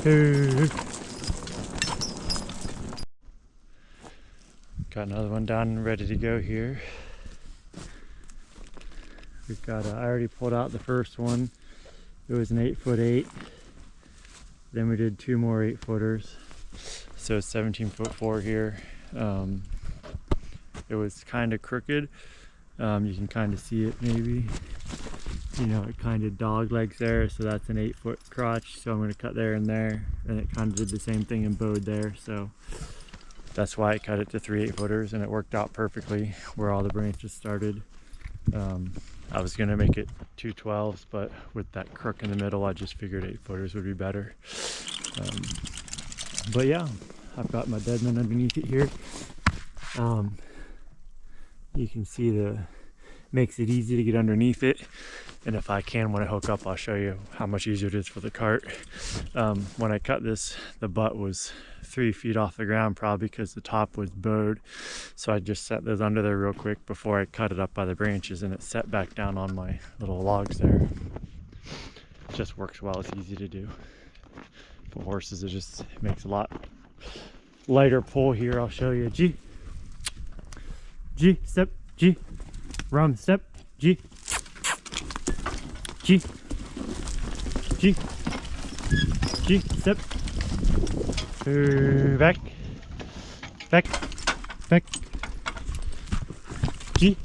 Got another one down and ready to go here. We've got, I already pulled out the first one. It was an 8'8". Then we did 2 more 8-footers. So 17'4" here. It was kind of crooked. You can kind of see it maybe. You know, it kind of dog legs there, so that's an 8-foot crotch. So I'm going to cut there and there. And it kind of did the same thing and bowed there. So that's why I cut it to 3 8-footers, and it worked out perfectly where all the branches started. I was going to make it 2 12s, but with that crook in the middle, I just figured 8-footers would be better. But yeah, I've got my deadman underneath it here. You can see makes it easy to get underneath it. And if I can, when I hook up, I'll show you how much easier it is for the cart. When I cut this, the butt was 3 feet off the ground, probably because the top was bowed. So I just set those under there real quick before I cut it up by the branches, and it set back down on my little logs there. It just works well, it's easy to do. For horses, it makes a lot lighter pull here. I'll show you. G, step, G, rum, step, G, G, G, G, step, back, back, back, G,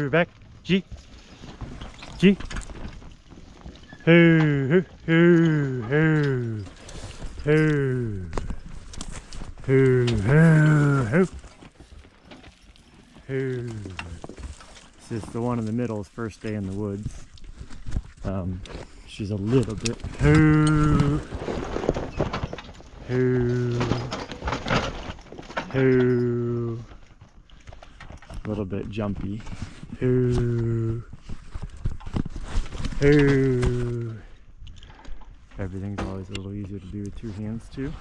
back, G, G, This is the one in the middle's first day in the woods. She's a little bit a little bit jumpy. Everything's always a little easier to do with 2 hands too.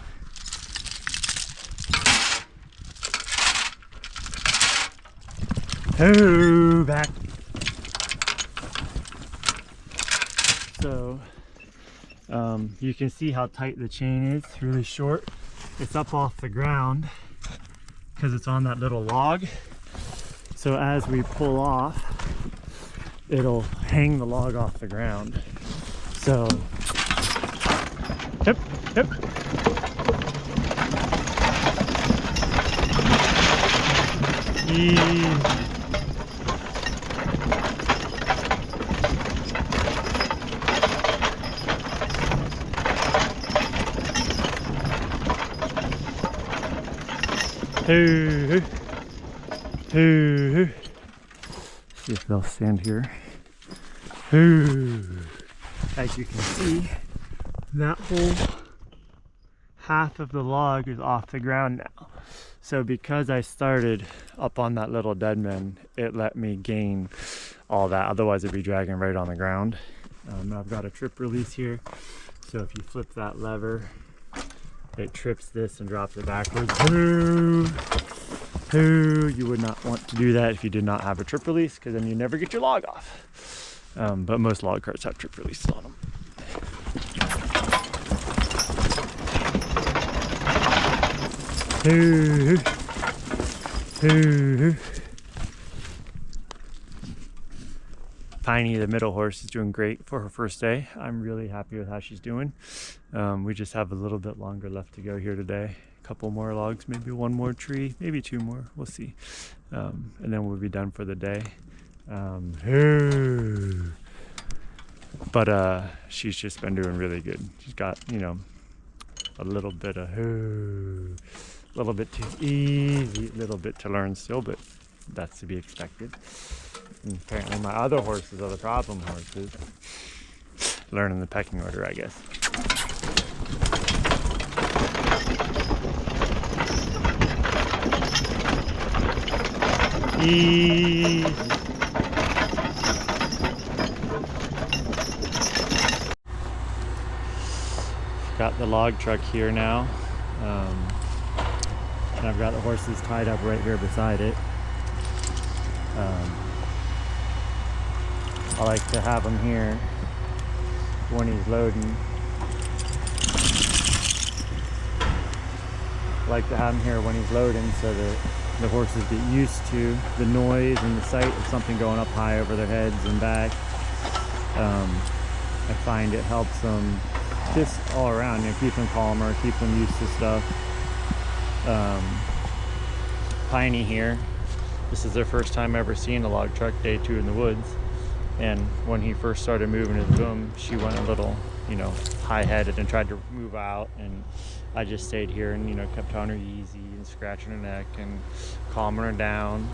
Back. So you can see how tight the chain is. It's really short. It's up off the ground because it's on that little log. So as we pull off, it'll hang the log off the ground. So hip, hip. Easy. See if they'll stand here. As you can see, that whole half of the log is off the ground now. So because I started up on that little deadman, it let me gain all that. Otherwise it'd be dragging right on the ground. I've got a trip release here. So if you flip that lever, it trips this and drops it backwards. You would not want to do that if you did not have a trip release, because then you never get your log off. But most log carts have trip releases on them. Piney, the middle horse, is doing great for her first day. I'm really happy with how she's doing. We just have a little bit longer left to go here today. A couple more logs, maybe 1 more tree, maybe 2 more, we'll see. And then we'll be done for the day. But she's just been doing really good. She's got, you know, a little bit too easy, a little bit to learn still, but that's to be expected. And apparently my other horses are the problem horses. Learning the pecking order, I guess. Easy. Got the log truck here now. And I've got the horses tied up right here beside it. I like to have him here when he's loading, like to have him here when he's loading so that the horses get used to the noise and the sight of something going up high over their heads and back. I find it helps them just all around, keep them calmer, keep them used to stuff. Piney here, this is their first time ever seeing a log truck, day 2 in the woods. And when he first started moving his boom, she went a little, high-headed and tried to move out. And I just stayed here and, kept on her easy and scratching her neck and calming her down.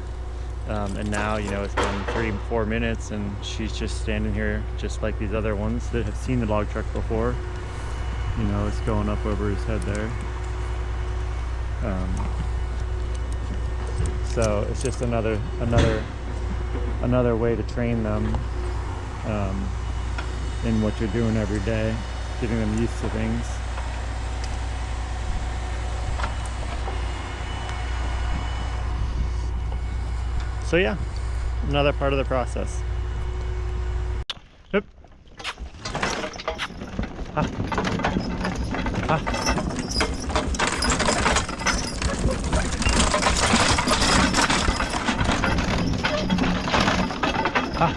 And now, it's been 3-4 minutes and she's just standing here just like these other ones that have seen the log truck before. It's going up over his head there. So it's just another way to train them in what you're doing every day, getting them used to things. So yeah, another part of the process. Yep. Ha. Ha. Ha.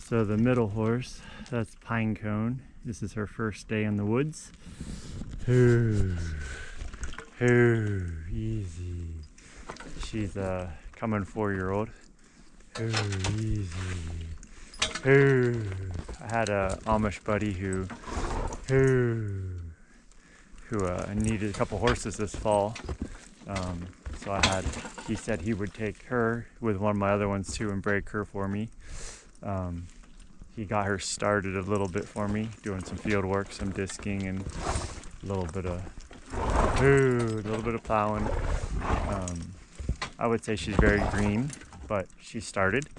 So the middle horse, that's Pinecone. This is her first day in the woods. Easy. She's a coming 4-year-old. Easy. I had a Amish buddy who needed a couple horses this fall. So he said he would take her with one of my other ones too and break her for me. He got her started a little bit for me, doing some field work, some disking, and a little bit of plowing. I would say she's very green, but she started.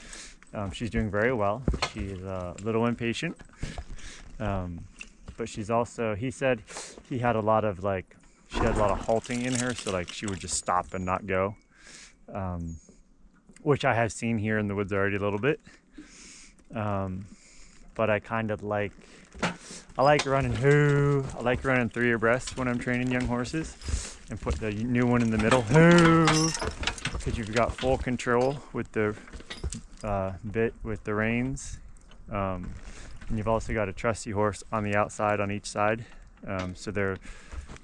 She's doing very well. She's a little impatient, but she's also, he said he had a lot of she had a lot of halting in her, so she would just stop and not go, which I have seen here in the woods already a little bit. But I kind of I like running 3 abreast when I'm training young horses, and put the new one in the middle, because you've got full control with the bit with the reins, and you've also got a trusty horse on the outside on each side, so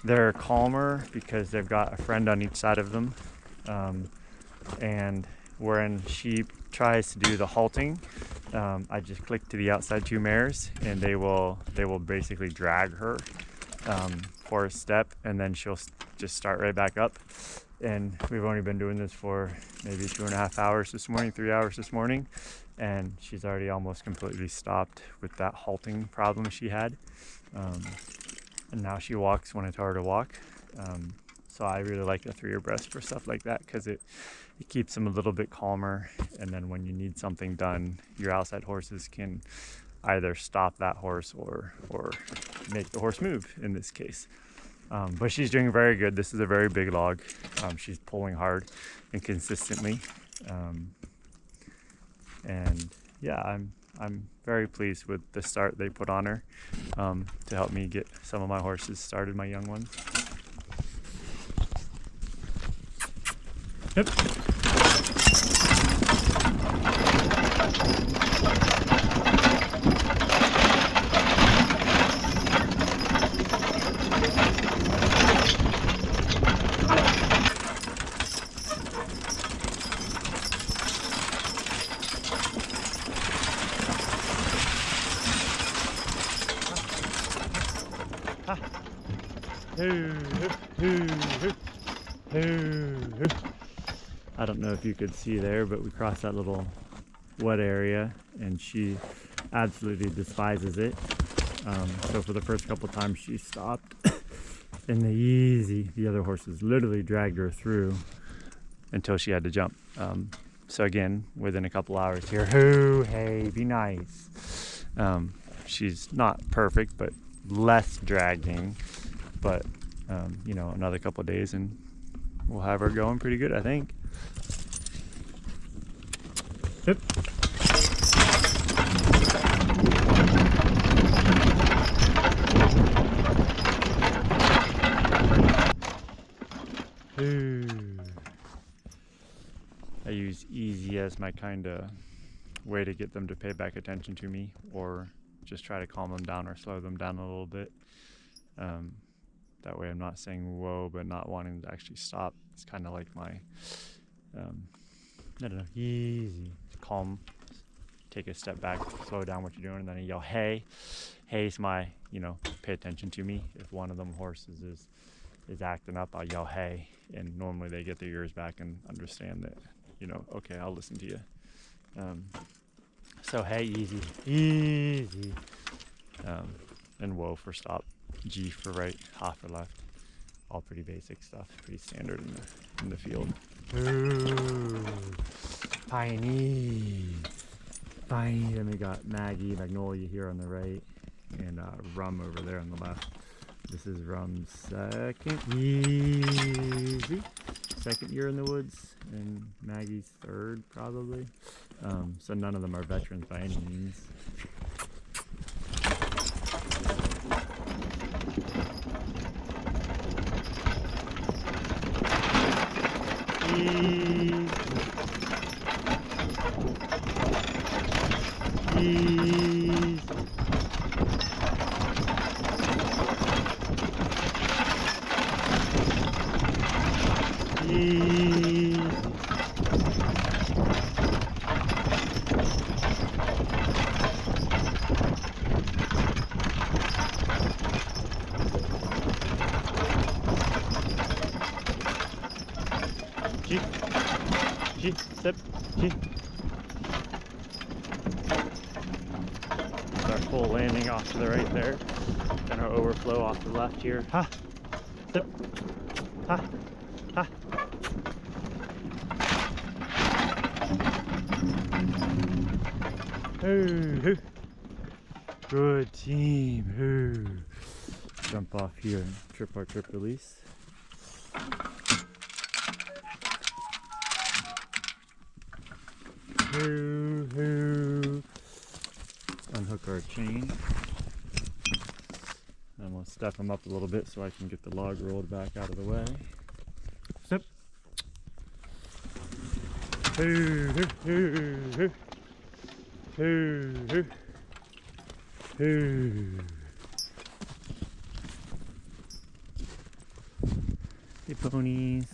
they're calmer because they've got a friend on each side of them. And when she tries to do the halting, I just click to the outside 2 mares and they will basically drag her for a step, and then she'll just start right back up. And we've only been doing this for maybe 2.5 hours this morning, 3 hours this morning, and she's already almost completely stopped with that halting problem she had. And now she walks when I tell her to walk. So I really like the 3 abreast for stuff like that, because it keeps them a little bit calmer. And then when you need something done, your outside horses can either stop that horse or make the horse move in this case. But she's doing very good. This is a very big log. She's pulling hard and consistently. And yeah, I'm very pleased with the start they put on her, to help me get some of my horses started, my young ones. Yep. I don't know if you could see there, but we crossed that little wet area and she absolutely despises it. So for the first couple times she stopped and the other horses literally dragged her through until she had to jump. So again, within a couple hours here, hey, be nice. she's not perfect, but less dragging. But you know, another couple of days and we'll have her going pretty good, I think. Yep. I use easy as my kind of way to get them to pay back attention to me, or just try to calm them down or slow them down a little bit. That way I'm not saying whoa but not wanting to actually stop. It's kind of like my I don't know, easy, calm, take a step back, slow down what you're doing, and then I yell hey. Hey's my, you know, pay attention to me. If one of them horses is acting up, I'll yell hey, and normally they get their ears back and understand that, you know, okay, I'll listen to you. So hey, easy, easy, and whoa for stop, G for right, ha for left. All pretty basic stuff, pretty standard in the field. Ooh, Piney. Then we got Maggie, Magnolia here on the right, and Rum over there on the left. This is Rum's second year in the woods, and Maggie's third probably. So none of them are veterans by any means. G, step, G. Our full landing off to the right there, and our overflow off to the left here. Ha, step, ha, ha. Hoo. Good team. Hoo. Jump off here and trip our trip release. Hoo. Unhook our chain. And we'll step them up a little bit so I can get the log rolled back out of the way. Step. Hoo. Hey ponies.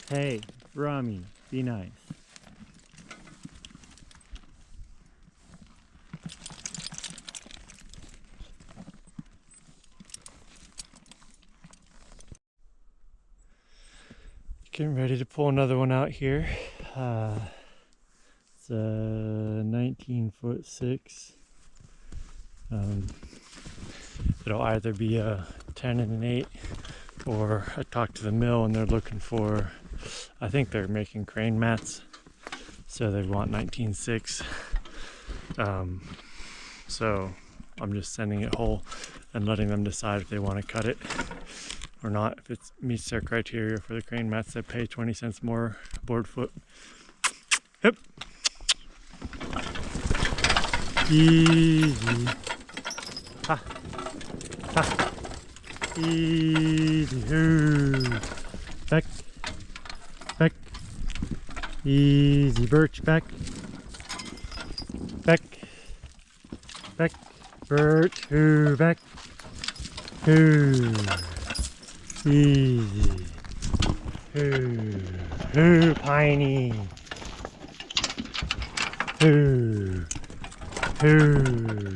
Hey, Rami, be nice. Getting ready to pull another one out here. It's a 19'6". It'll either be a 10 and an 8, or I talked to the mill and they're looking for, I think they're making crane mats, so they want 19'6". So I'm just sending it whole and letting them decide if they want to cut it or not. If it meets their criteria for the crane mats, they pay 20 cents more board foot. Yep. Easy. Ha. Ha. Easy. Ooh. Back. Back. Easy. Birch. Back. Back. Back. Birch. Ooh. Back. Ooh. Easy. Ooh. Ooh. Piney. Ooh. Ooh.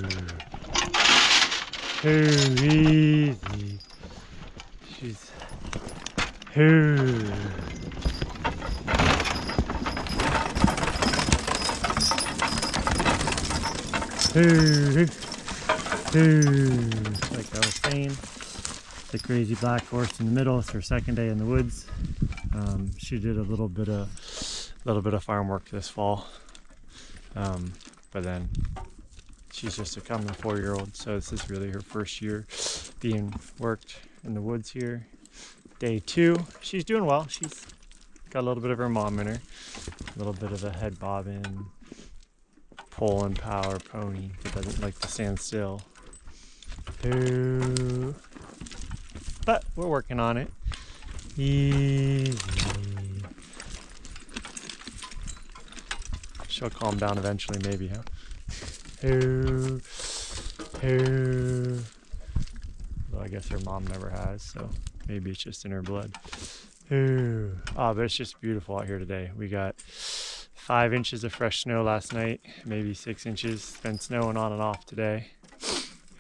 Ooh. Easy. She's. Ooh. Ooh. Ooh. Like I was saying, the crazy black horse in the middle. It's her second day in the woods. She did a little bit of little bit of farm work this fall. But then she's just a coming 4-year-old, so this is really her first year being worked in the woods here. Day 2, she's doing well. She's got a little bit of her mom in her, a little bit of a head bobbing, pulling power pony that doesn't like to stand still. But we're working on it. Easy. She'll calm down eventually, maybe, huh? Well, I guess her mom never has, so maybe it's just in her blood. Oh, but it's just beautiful out here today. We got 5 inches of fresh snow last night, maybe 6 inches. It's been snowing on and off today.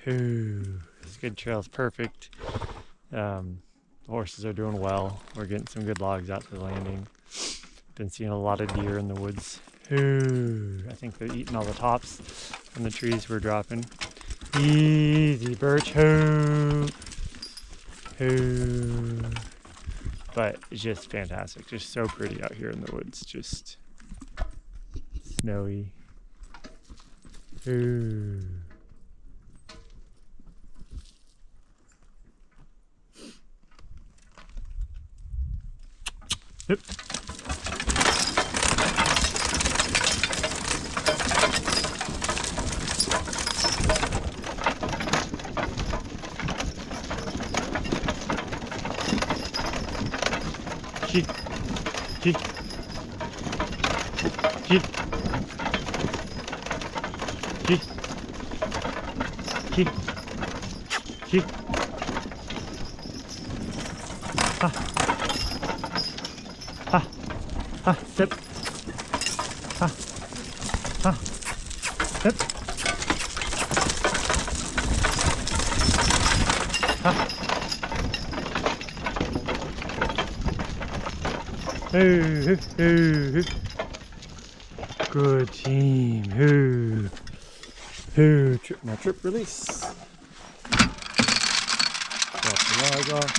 This good trail's perfect. The horses are doing well. We're getting some good logs out to the landing. Been seeing a lot of deer in the woods. I think they're eating all the tops from the trees we're dropping. Easy, Birch. But it's just fantastic. Just so pretty out here in the woods. Just snowy. Yep. She. Ha, step. Ha, step. Ha. Good team. Trip, now trip release. Drop the log off.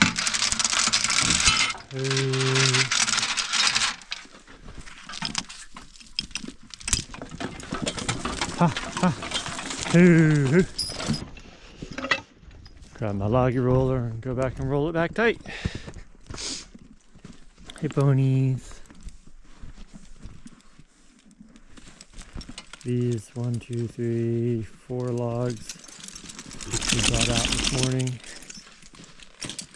Grab my loggy roller and go back and roll it back tight. Hey, ponies. These 1, 2, 3, 4 logs we brought out this morning.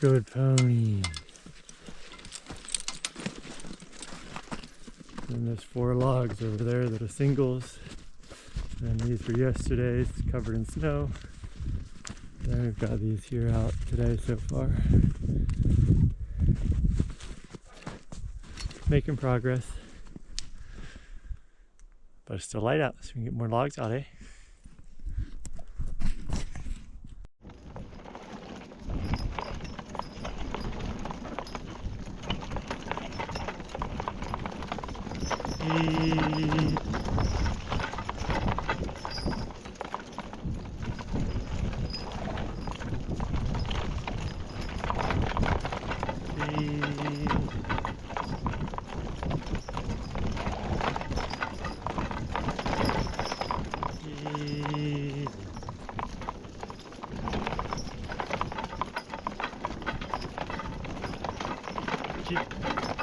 Good ponies. And there's 4 logs over there that are singles. And these were yesterday's, covered in snow. Then we've got these here out today so far. Making progress. But it's still light out, so we can get more logs out, eh? Keep